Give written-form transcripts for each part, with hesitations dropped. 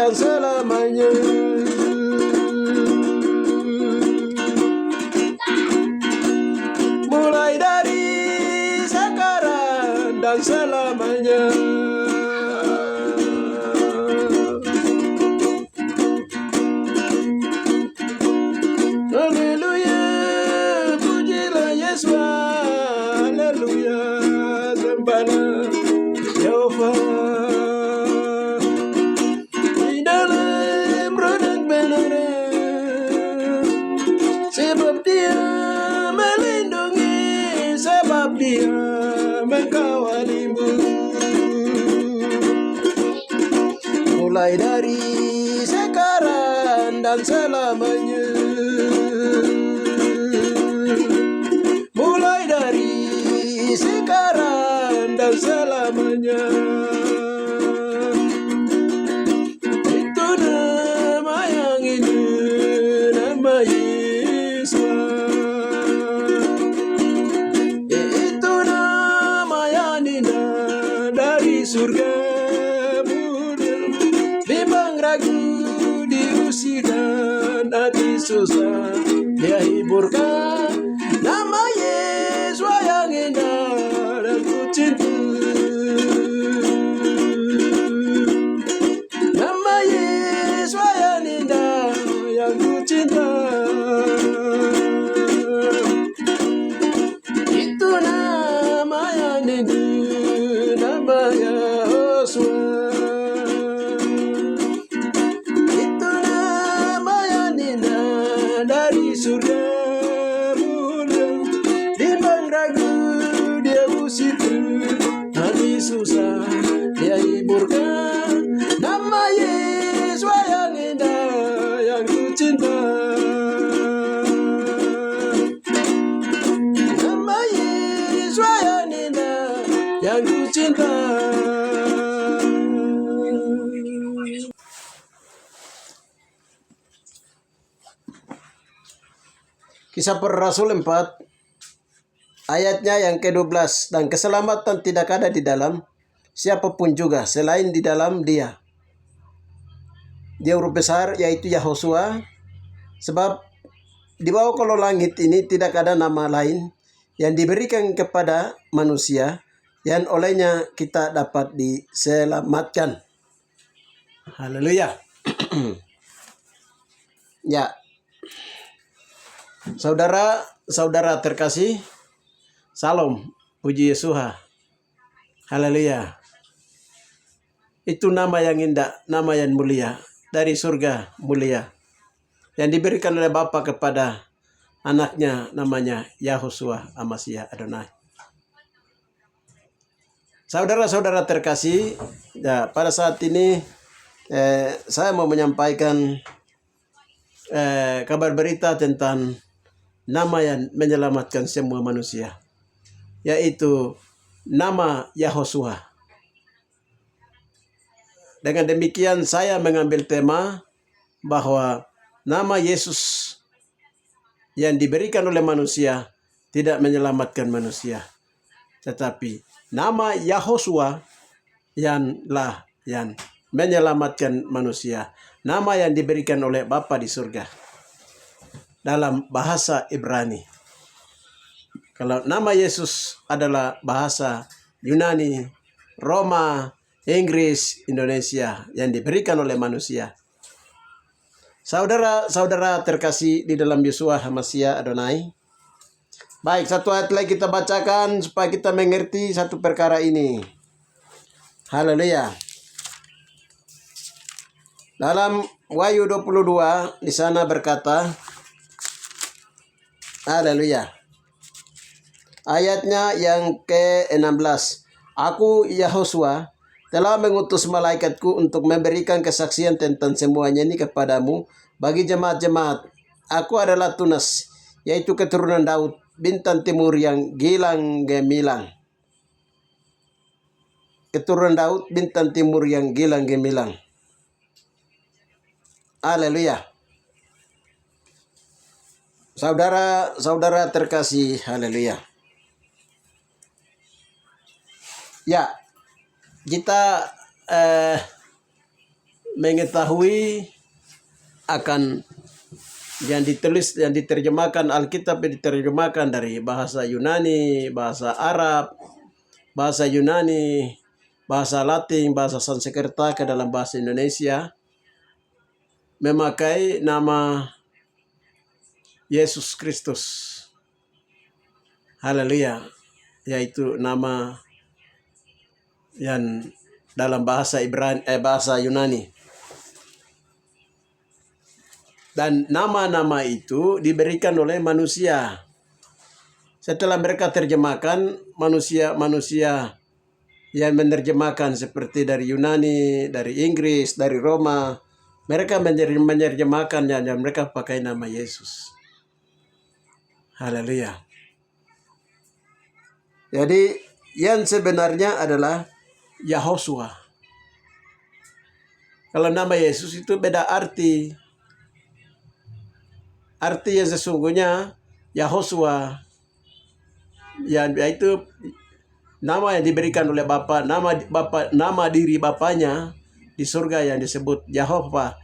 dan selamanya. Mulai dari sekarang dan selamanya. Haleluya, pujilah Yesus, haleluya, sembahlah Yehova. Di dalam rodang benaran, sebab Dia melindungi, sebab Dia mengawalimu. Mulai dari sekarang dan selamanya. Mulai dari sekarang dan selamanya. Itu nama yang indah, nama Yesus. Itu nama yang indah dari surga mulia. Bimbang ragu diusir dan hati susah Dia hiburkan. Nama Yesus yang indah dan ku cinta. Nama Yesus yang indah yang ku cinta. Itu nama yang indah, nama Yesus. Itu nama yang indah dari surga. Hati susah Dia hiburkan. Nama Yesus yang indah yang ku cinta. Nama Yesus yang indah yang ku cinta. Kisah Para Rasul 4 ayatnya yang ke-12. Dan keselamatan tidak ada di dalam siapapun juga selain di dalam Dia. Dia huruf besar yaitu Yahosua. Sebab di bawah kolong langit ini tidak ada nama lain yang diberikan kepada manusia yang olehnya kita dapat diselamatkan. Haleluya. Ya. Saudara terkasih, Salam, puji Yesus. Haleluya. Itu nama yang indah, nama yang mulia dari surga mulia yang diberikan oleh Bapa kepada anaknya, namanya Yahosua Amasya Adonai. Saudara-saudara terkasih, ya, pada saat ini saya mau menyampaikan kabar berita tentang nama yang menyelamatkan semua manusia, yaitu nama Yahosua. Dengan demikian saya mengambil tema bahwa nama Yesus yang diberikan oleh manusia tidak menyelamatkan manusia, tetapi nama Yahosua yang menyelamatkan manusia, nama yang diberikan oleh Bapa di surga dalam bahasa Ibrani. Kalau nama Yesus adalah bahasa Yunani, Roma, Inggris, Indonesia yang diberikan oleh manusia. Saudara-saudara terkasih di dalam Yesus Amasya Adonai. Baik, satu ayat lagi kita bacakan supaya kita mengerti satu perkara ini. Haleluya. Dalam Wahyu 22 di sana berkata, haleluya. Ayatnya yang ke-16. Aku Yahosua telah mengutus malaikatku untuk memberikan kesaksian tentang semuanya ini kepadamu bagi jemaat-jemaat. Aku adalah Tunas, yaitu keturunan Daud, bintang timur yang gilang gemilang. Keturunan Daud, bintang timur yang gilang gemilang. Haleluya. Saudara-saudara terkasih, haleluya. Ya, kita mengetahui akan yang ditulis, yang diterjemahkan Alkitab, diterjemahkan dari bahasa Yunani, bahasa Arab, bahasa Yunani, bahasa Latin, bahasa Sanskerta ke dalam bahasa Indonesia, memakai nama Yesus Kristus. Haleluya. Yaitu nama yang dalam bahasa bahasa Yunani. Dan nama-nama itu diberikan oleh manusia. Setelah mereka terjemahkan, manusia-manusia yang menerjemahkan seperti dari Yunani, dari Inggris, dari Roma, mereka menerjemahkannya dan mereka pakai nama Yesus. Haleluya. Jadi yang sebenarnya adalah Yahosua. Kalau nama Yesus itu beda arti. Arti yang sesungguhnya Yahosua, yaitu nama yang diberikan oleh Bapa, nama diri Bapanya di surga yang disebut Yahova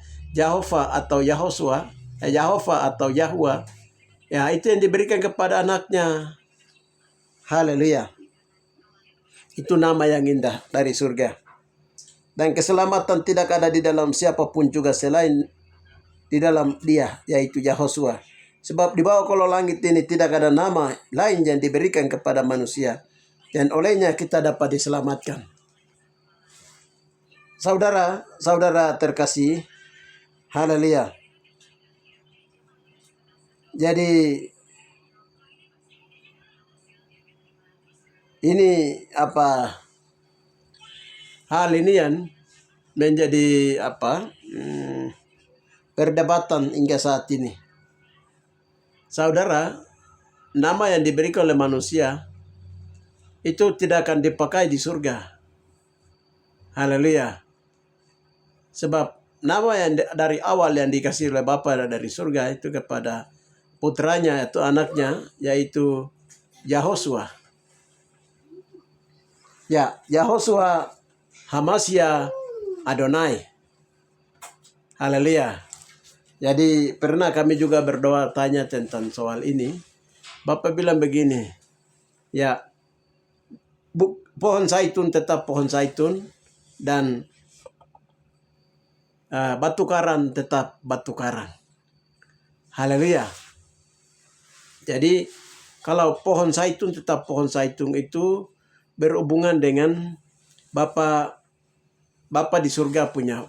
atau Yahosua, Yahova atau Yahwa. Ya, itu yang diberikan kepada anaknya. Haleluya. Itu nama yang indah dari surga. Dan keselamatan tidak ada di dalam siapapun juga selain di dalam Dia, yaitu Yahosua. Sebab di bawah kolong langit ini tidak ada nama lain yang diberikan kepada manusia, dan olehnya kita dapat diselamatkan. Saudara terkasih, haleluya. Jadi ini hal ini yang menjadi perdebatan hingga saat ini. Saudara, nama yang diberikan oleh manusia itu tidak akan dipakai di surga. Haleluya. Sebab nama yang dari awal yang dikasih oleh Bapa dari surga itu kepada putranya atau anaknya, yaitu Yahosua. Ya, Yahosua Hamasya Adonai. Haleluya. Jadi pernah kami juga berdoa tanya tentang soal ini. Bapak bilang begini, ya, pohon zaitun tetap pohon zaitun, dan batu karang tetap batu karang. Haleluya. Jadi kalau pohon zaitun tetap pohon zaitun itu berhubungan dengan Bapa di surga punya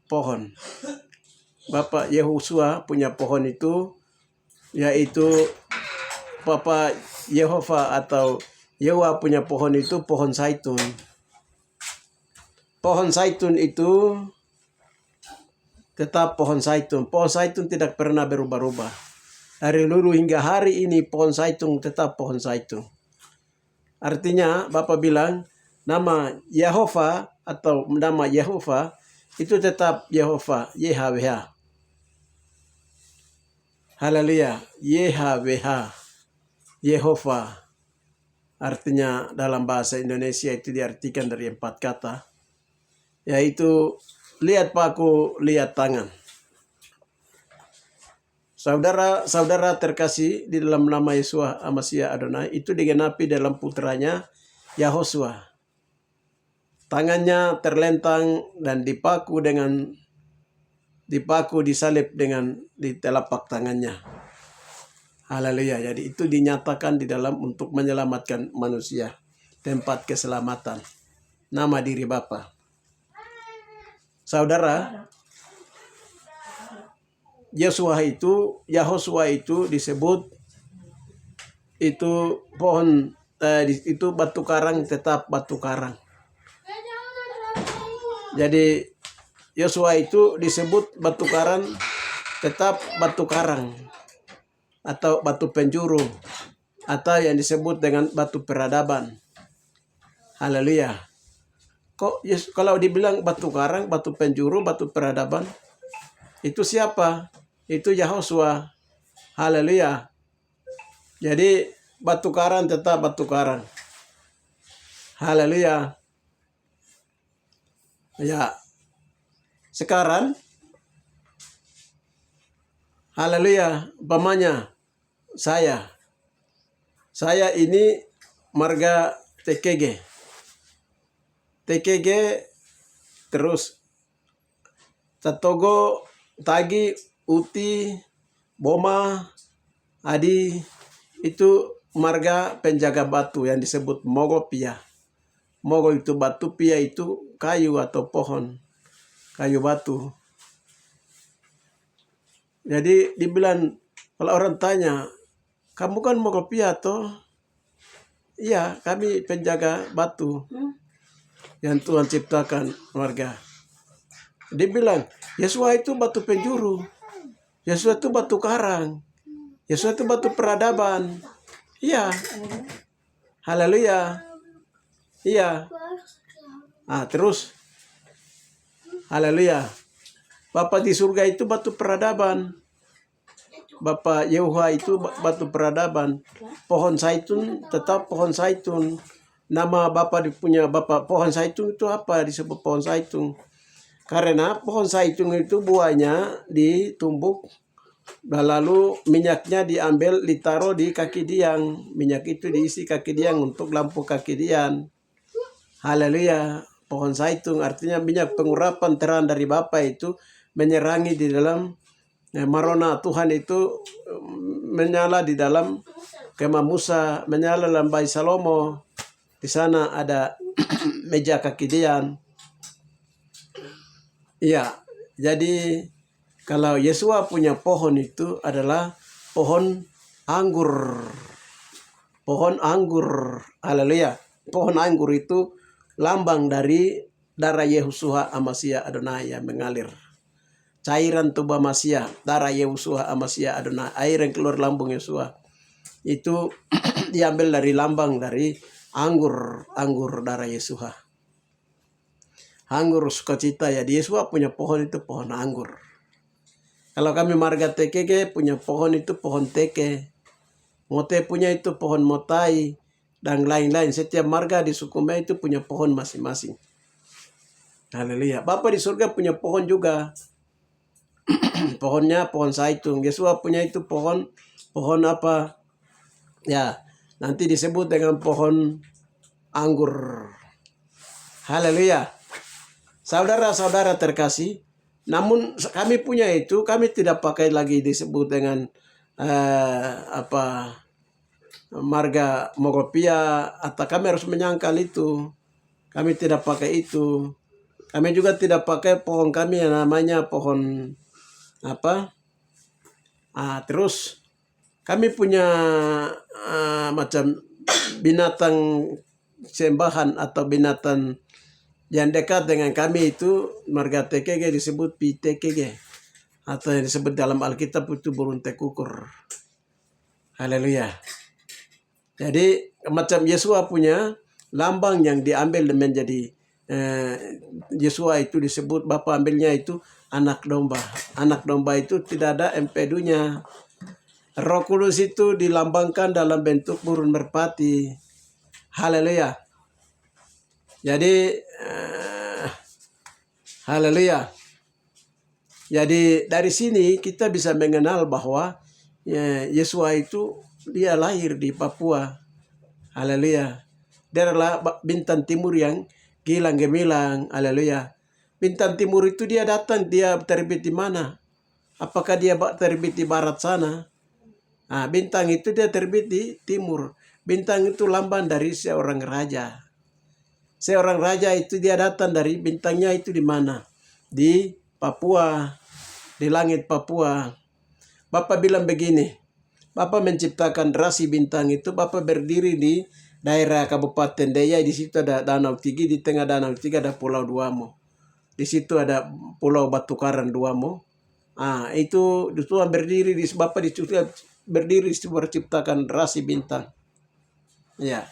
pohon. Bapak Yehosua punya pohon itu, yaitu Bapak Yehova atau Yehwa punya pohon itu pohon zaitun. Pohon zaitun itu tetap pohon zaitun. Pohon zaitun tidak pernah berubah-ubah. Dari dulu hingga hari ini pohon zaitun tetap pohon zaitun. Artinya Bapak bilang nama Yehova atau nama Yehova itu tetap Yehova, YHWH. Haleluya, YHWH, Yehova. Artinya dalam bahasa Indonesia itu diartikan dari 4 kata, yaitu lihat paku, lihat tangan. Saudara terkasih, di dalam nama Yesus Hamasya Adonai itu digenapi dalam putranya Yahosua. Tangannya terlentang dan disalib dengan di telapak tangannya. Haleluya. Jadi itu dinyatakan di dalam untuk menyelamatkan manusia. Tempat keselamatan. Nama diri Bapa. Saudara, Yahosua itu disebut itu pohon itu batu karang tetap batu karang. Jadi Yosua itu disebut batu karang tetap batu karang atau batu penjuru atau yang disebut dengan batu peradaban. Haleluya. Kalau dibilang batu karang, batu penjuru, batu peradaban, itu siapa? Itu Yahosua. Haleluya. Jadi batu karang tetap batu karang. Haleluya. Ya. Sekarang, haleluya, umpamanya saya ini marga TKG. TKG terus Tatogo, Tagi, Uti, Boma, Adi, itu marga penjaga batu yang disebut Mogo Pia. Mogo itu batu, Pia itu kayu atau pohon, kayu batu. Jadi dibilang, kalau orang tanya, kamu kan Mogo Pia toh? Iya, kami penjaga batu yang Tuhan ciptakan warga. Dia bilang, Yesua itu batu penjuru. Yesua itu batu karang. Yesua itu batu peradaban. Iya. Haleluya. Iya. Terus. Haleluya. Bapa di surga itu batu peradaban. Bapa Yehuwa itu batu peradaban. Pohon zaitun tetap pohon zaitun. Nama Bapa punya Bapa pohon zaitun itu apa disebut pohon zaitun? Karena pohon zaitun itu buahnya ditumbuk, lalu minyaknya diambil ditaruh di kaki diang. Minyak itu diisi kaki diang untuk lampu kaki diang. Haleluya. Pohon zaitun artinya minyak pengurapan terang dari Bapa itu menyerangi di dalam marona Tuhan itu menyala di dalam kemah Musa, menyala dalam Bayi Salomo. Di sana ada meja kaki diang. Iya, jadi kalau Yesua punya pohon itu adalah pohon anggur. Pohon anggur. Haleluya. Pohon anggur itu lambang dari darah Yehoshua Amasya Adonai yang mengalir. Cairan tubuh Amasya, darah Yehoshua Amasya Adonai, air yang keluar lambung Yesua. Itu diambil dari lambang dari anggur darah Yehoshua. Anggur sukacita ya. Yesua punya pohon itu pohon anggur. Kalau kami marga TKG punya pohon itu pohon teke. Mote punya itu pohon motai dan lain-lain. Setiap marga di Sukuma itu punya pohon masing-masing. Haleluya. Bapa di surga punya pohon juga. Pohonnya pohon zaitun. Yesua punya itu pohon apa? Ya, nanti disebut dengan pohon anggur. Haleluya. Saudara-saudara terkasih, namun kami punya itu, kami tidak pakai lagi disebut dengan marga Mogopia, atau kami harus menyangkal itu. Kami tidak pakai itu. Kami juga tidak pakai pohon kami yang namanya pohon terus kami punya macam binatang sembahan atau binatang yang dekat dengan kami itu marga TKG disebut PTKG atau yang disebut dalam Alkitab itu burung tekukur. Haleluya. Jadi macam Yesua punya lambang yang diambil menjadi Yesua itu disebut Bapa ambilnya itu anak domba. Anak domba itu tidak ada empedunya. Roh Kudus itu dilambangkan dalam bentuk burung merpati. Haleluya. Jadi haleluya. Jadi dari sini kita bisa mengenal bahwa Yesua itu dia lahir di Papua. Haleluya. Dia adalah bintang timur yang gilang gemilang. Haleluya. Bintang timur itu dia datang, dia terbit di mana? Apakah dia terbit di barat sana? Bintang itu dia terbit di timur. Bintang itu lambang dari seorang raja. Seorang raja itu dia datang dari bintangnya itu di mana? Di Papua, di langit Papua. Bapak bilang begini, Bapak menciptakan rasi bintang itu, Bapak berdiri di daerah Kabupaten Deya, di situ ada Danau Tigi, di tengah Danau Tigi ada Pulau Duamo. Di situ ada Pulau Batu Karang Duamo. Itu Tuhan berdiri di Bapak berdiri di menciptakan rasi bintang. Ya.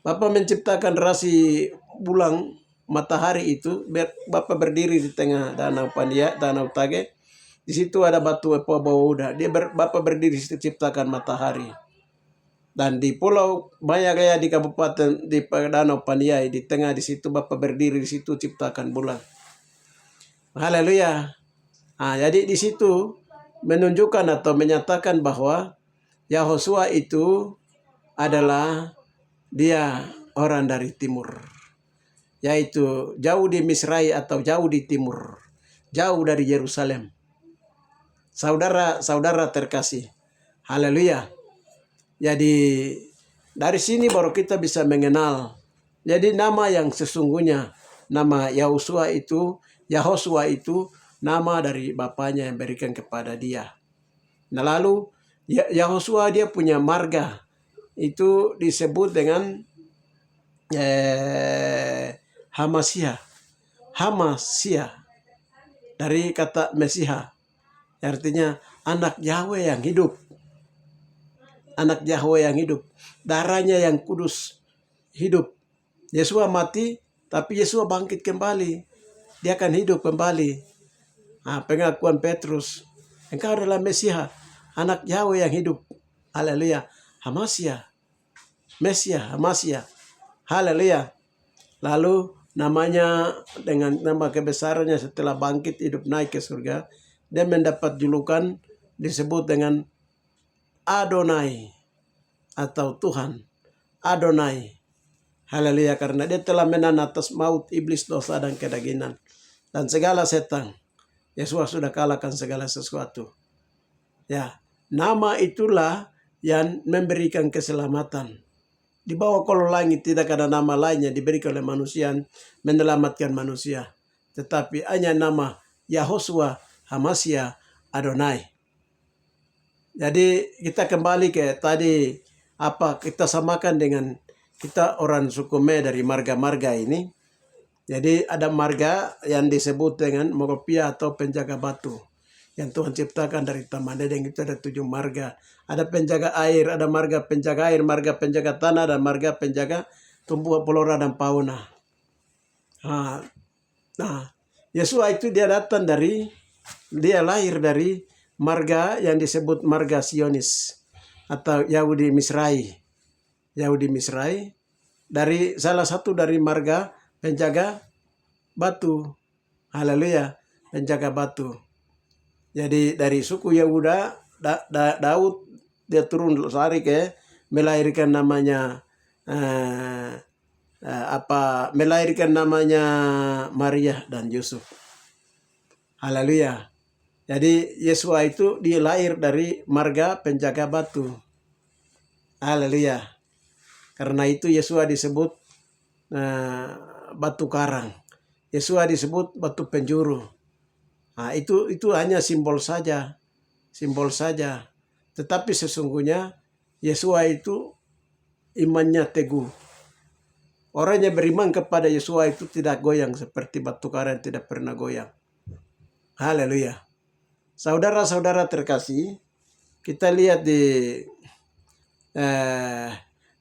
Bapak menciptakan rasi bulan matahari itu, Bapak berdiri di tengah Danau Pandia, Danau Tage. Di situ ada batu Epobauda. Bapak berdiri di situ ciptakan matahari. Dan di Pulau Bayagaya di Kabupaten di Danau Pandia, di tengah di situ Bapak berdiri di situ ciptakan bulan. Haleluya. Jadi di situ menunjukkan atau menyatakan bahwa Yahosua itu adalah dia orang dari timur, yaitu jauh di Misrai atau jauh di timur, jauh dari Yerusalem. Saudara-saudara terkasih, haleluya. Jadi dari sini baru kita bisa mengenal. Jadi nama yang sesungguhnya, nama Yahosua itu nama dari bapaknya yang berikan kepada dia. Nah lalu Yahosua dia punya marga itu disebut dengan Hamasia dari kata Mesiha, artinya anak Yahweh yang hidup. Anak Yahweh yang hidup. Darahnya yang kudus hidup. Yesua mati, tapi Yesua bangkit kembali. Dia akan hidup kembali. Pengakuan Petrus. Engkau adalah Mesiha, anak Yahweh yang hidup. Haleluya. Hamasia. Mesia, Hamasia. Haleluya. Lalu namanya dengan nama kebesarannya setelah bangkit hidup naik ke surga, dia mendapat julukan disebut dengan Adonai atau Tuhan. Adonai. Haleluya, karena dia telah menang atas maut, iblis, dosa dan kedagingan dan segala setan. Yesus sudah kalahkan segala sesuatu. Ya, nama itulah yang memberikan keselamatan. Di bawah kolong langit tidak ada nama lainnya diberikan oleh manusia menyelamatkan manusia, tetapi hanya nama Yahosua Hamasia Adonai. Jadi kita kembali ke tadi kita samakan dengan kita orang suku Me dari marga-marga ini. Jadi ada marga yang disebut dengan Moropia atau penjaga batu yang Tuhan ciptakan dari Taman Eden. Itu ada 7 marga. Ada penjaga air, ada marga penjaga air, marga penjaga tanah, dan marga penjaga tumbuhan flora dan fauna. Yesua itu dia lahir dari marga yang disebut marga Sionis atau Yahudi Misrai. Yahudi Misrai dari salah satu dari marga penjaga batu. Haleluya, penjaga batu. Jadi dari suku Yehuda, Daud dia turun lari ke melahirkan namanya Maria dan Yusuf. Haleluya. Jadi Yesua itu dia lahir dari marga penjaga batu. Haleluya. Karena itu Yesua disebut batu karang. Yesua disebut batu penjuru. Itu hanya simbol saja. Tetapi sesungguhnya Yesua itu imannya teguh. Orang yang beriman kepada Yesua itu tidak goyang seperti batu karang tidak pernah goyang. Haleluya. Saudara-saudara terkasih, kita lihat di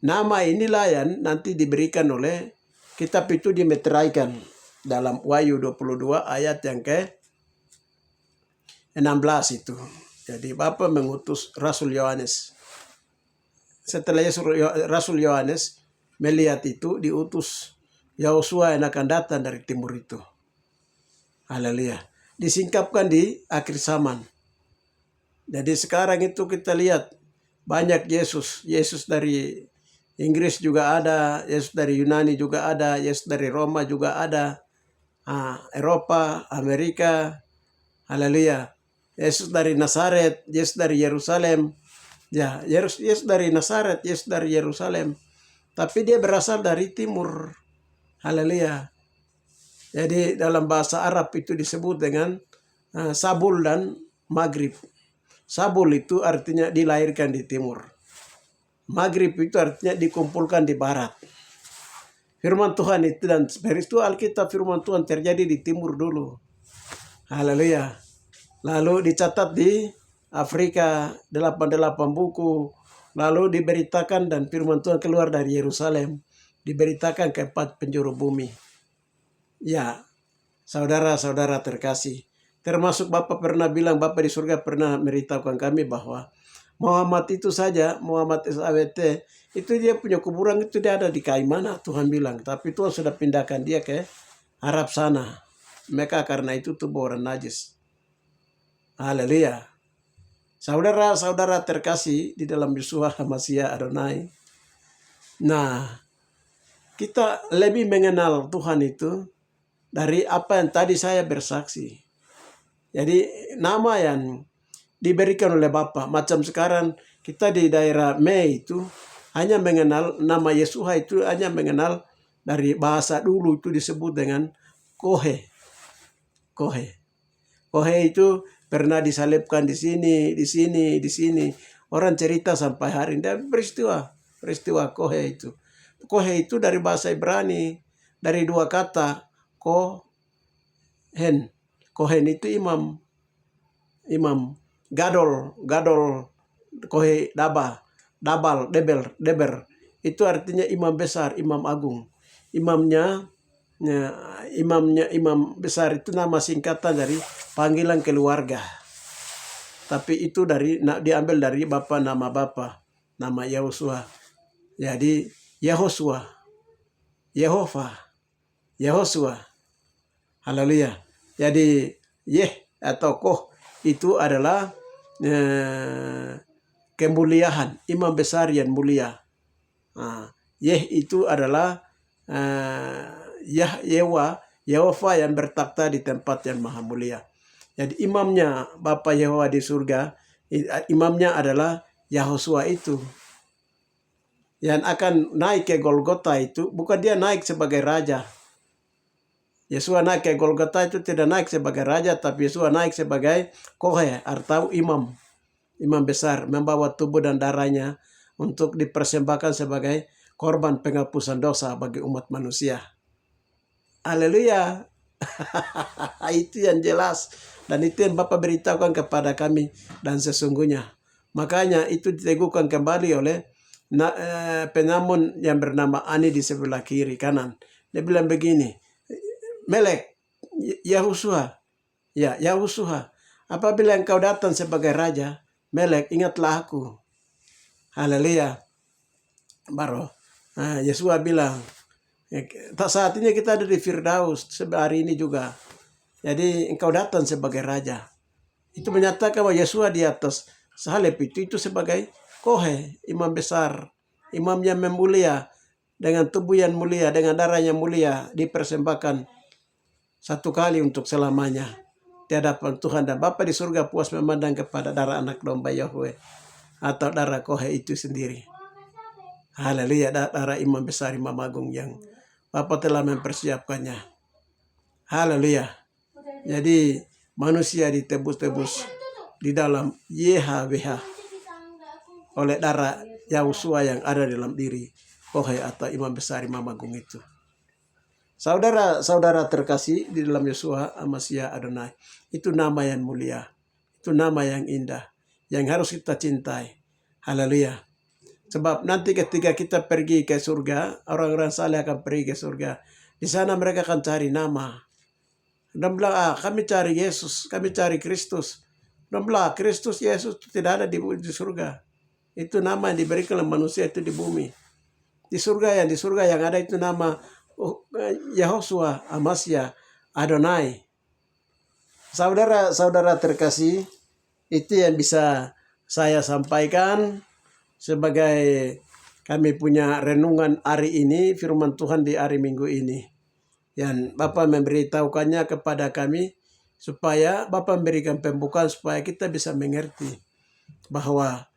nama inilah yang nanti diberikan oleh kitab itu dimeteraikan dalam Wahyu 22 ayat yang ke-16 itu. Jadi Bapa mengutus Rasul Yohanes. Setelah Rasul Yohanes melihat itu, diutus Yahosua yang akan datang dari timur itu. Haleluya. Disingkapkan di akhir zaman. Jadi sekarang itu kita lihat banyak Yesus dari Inggris juga ada, Yesus dari Yunani juga ada, Yesus dari Roma juga ada, Eropa, Amerika, haleluya. Yesus dari Nazaret, Yesus dari Yerusalem, ya Yesus dari Nazaret, Yesus dari Yerusalem, tapi dia berasal dari timur, haleluya. Jadi dalam bahasa Arab itu disebut dengan Sabul dan Maghrib. Sabul itu artinya dilahirkan di timur. Maghrib itu artinya dikumpulkan di barat. Firman Tuhan itu dan spiritual Alkitab firman Tuhan terjadi di timur dulu. Haleluya. Lalu dicatat di Afrika 88 buku. Lalu diberitakan dan firman Tuhan keluar dari Yerusalem. Diberitakan ke 4 penjuru bumi. Ya, saudara-saudara terkasih. Termasuk Bapak pernah bilang, Bapak di surga pernah memberitahukan kami bahwa Muhammad itu saja, Muhammad SWT, itu dia punya kuburan itu dia ada di Kaimana, Tuhan bilang. Tapi Tuhan sudah pindahkan dia ke Arab sana. Mekah karena itu tubuh orang najis. Haleluya. Saudara-saudara terkasih di dalam Yeshua HaMashiach Adonai. Nah, kita lebih mengenal Tuhan itu dari apa yang tadi saya bersaksi. Jadi nama yang diberikan oleh Bapa. Macam sekarang kita di daerah Mei itu hanya mengenal nama Yeshua itu hanya mengenal dari bahasa dulu itu disebut dengan Kohe. Kohe. Kohe itu pernah disalibkan di sini, di sini, di sini. Orang cerita sampai hari ini. Dan peristiwa Kohe itu. Kohe itu dari bahasa Ibrani. Dari dua kata. Kohen. Kohen itu imam. Imam. Gadol. Kohe Dabal. Deber. Itu artinya imam besar, imam agung. Imam besar itu nama singkatan dari panggilan keluarga. Tapi itu diambil dari nama Bapa, nama Yahosua. Jadi Yehosua, Yehosua. Haleluya. Jadi atau Koh itu adalah kemuliaan, imam besar yang mulia. Itu adalah Yehova yang bertakhta di tempat yang maha mulia. Jadi imamnya Bapa Yehova di surga, imamnya adalah Yahosua itu. Yang akan naik ke Golgota itu, bukan dia naik sebagai raja. Yesua naik ke Golgota itu tidak naik sebagai raja, tapi Yesua naik sebagai Kohe atau imam besar, membawa tubuh dan darahnya untuk dipersembahkan sebagai korban penghapusan dosa bagi umat manusia. Haleluya. Itu yang jelas. Dan itu yang Bapak beritahukan kepada kami. Dan sesungguhnya. Makanya itu diteguhkan kembali oleh penyamun yang bernama Ani di sebelah kiri kanan. Dia bilang begini. Melek. Yahusua. Ya, Yahusua. Apabila engkau datang sebagai raja. Melek, ingatlah aku. Haleluya. Baru. Yesua bilang, saat ini kita ada di Firdaus hari ini juga. Jadi engkau datang sebagai raja. Itu menyatakan bahwa Yesua di atas salib itu sebagai Kohe, imam besar, imam yang mulia, dengan tubuh yang mulia, dengan darah yang mulia, dipersembahkan satu kali untuk selamanya di hadapan Tuhan dan Bapa di surga puas memandang kepada darah anak domba Yahweh atau darah Kohe itu sendiri. Haleluya, darah imam besar, imam agung yang Bapa telah mempersiapkannya. Haleluya. Jadi manusia ditebus-tebus di dalam YHWH oleh darah Yahusua yang ada dalam diri Kohe atau imam besar, imam agung itu. Saudara-saudara terkasih di dalam Yeshua HaMashiach Adonai, itu nama yang mulia, itu nama yang indah, yang harus kita cintai. Haleluya. Sebab nanti ketika kita pergi ke surga, orang-orang saleh akan pergi ke surga. Di sana mereka akan cari nama. Dan bilang, kami cari Yesus, kami cari Kristus. Dan bilang, Kristus, Yesus itu tidak ada di surga. Itu nama yang diberikan oleh manusia itu di bumi. Di surga yang ada itu nama Yahosua HaMashiach Adonai. Saudara-saudara terkasih, itu yang bisa saya sampaikan sebagai kami punya renungan hari ini, firman Tuhan di hari Minggu ini. Yang Bapak memberitahukannya kepada kami supaya Bapak memberikan pembukaan supaya kita bisa mengerti bahwa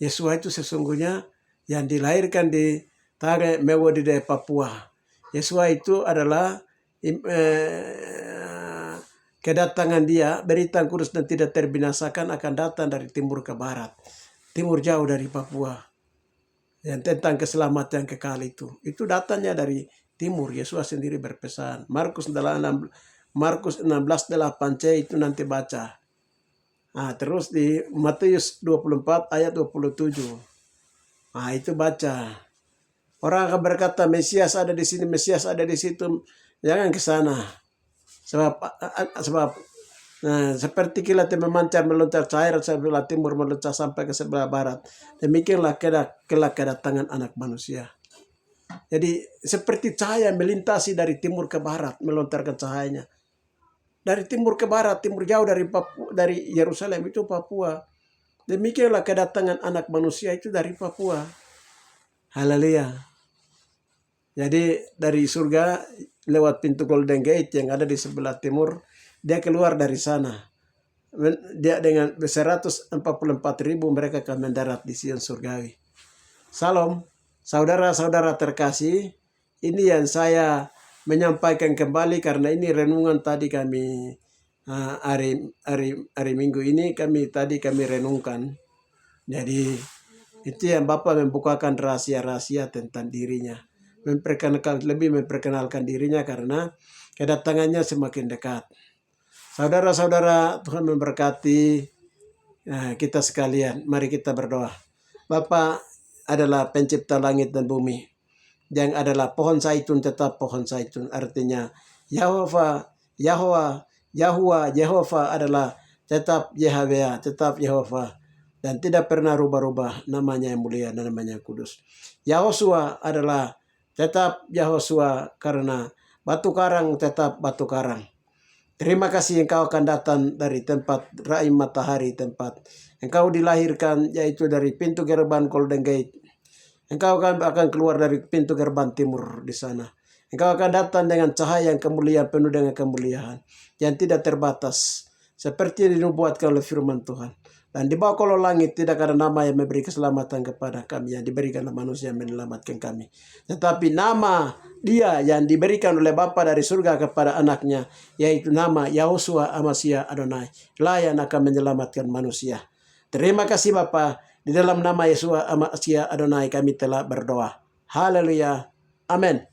Yesua itu sesungguhnya yang dilahirkan di Tare Mewodide, Papua. Yesua itu adalah kedatangan dia, berita kudus dan tidak terbinasakan akan datang dari timur ke barat. Timur jauh dari Papua. Yang tentang keselamatan kekal itu datangnya dari timur. Yesus sendiri berpesan. Markus 16:8c itu nanti baca. Terus di Matius 24 ayat 27. Itu baca. Orang akan berkata Mesias ada di sini, Mesias ada di situ. Jangan ke sana. Sebab seperti kilat yang memancar melontar cair sebelah timur melontar sampai ke sebelah barat. Demikianlah kelak kedatangan anak manusia. Jadi seperti cahaya melintasi dari timur ke barat, melontarkan cahayanya. Dari timur ke barat, timur jauh dari Papua, dari Yerusalem itu Papua. Demikianlah kedatangan anak manusia itu dari Papua. Haleluya. Jadi dari surga lewat pintu Golden Gate yang ada di sebelah timur, dia keluar dari sana. Dia dengan 144.000 mereka akan mendarat di Sion surgawi. Salam, saudara-saudara terkasih, ini yang saya menyampaikan kembali karena ini renungan tadi kami hari Minggu ini kami renungkan. Jadi itu yang Bapak membukakan rahasia-rahasia tentang dirinya, lebih memperkenalkan dirinya karena kedatangannya semakin dekat. Saudara-saudara, Tuhan memberkati kita sekalian. Mari kita berdoa. Bapa adalah pencipta langit dan bumi. Yang adalah pohon zaitun tetap pohon zaitun. Artinya Yahova adalah tetap Yahweh, tetap Yehova. Dan tidak pernah rubah-rubah, namanya yang mulia dan namanya yang kudus. Yahosua adalah tetap Yahosua karena batu karang tetap batu karang. Terima kasih engkau akan datang dari tempat raim matahari, tempat engkau dilahirkan yaitu dari pintu gerbang Golden Gate. Engkau akan keluar dari pintu gerbang timur di sana. Engkau akan datang dengan cahaya yang kemuliaan, penuh dengan kemuliaan yang tidak terbatas. Seperti yang dinubuatkan oleh firman Tuhan. Dan di bawah kolong langit tidak ada nama yang memberi keselamatan kepada kami, yang diberikan oleh manusia yang menyelamatkan kami. Tetapi nama dia yang diberikan oleh Bapa dari surga kepada anaknya, yaitu nama Yahosua Amasya Adonai, lah yang akan menyelamatkan manusia. Terima kasih Bapa, di dalam nama Yesua Amasya Adonai kami telah berdoa. Haleluya. Amin.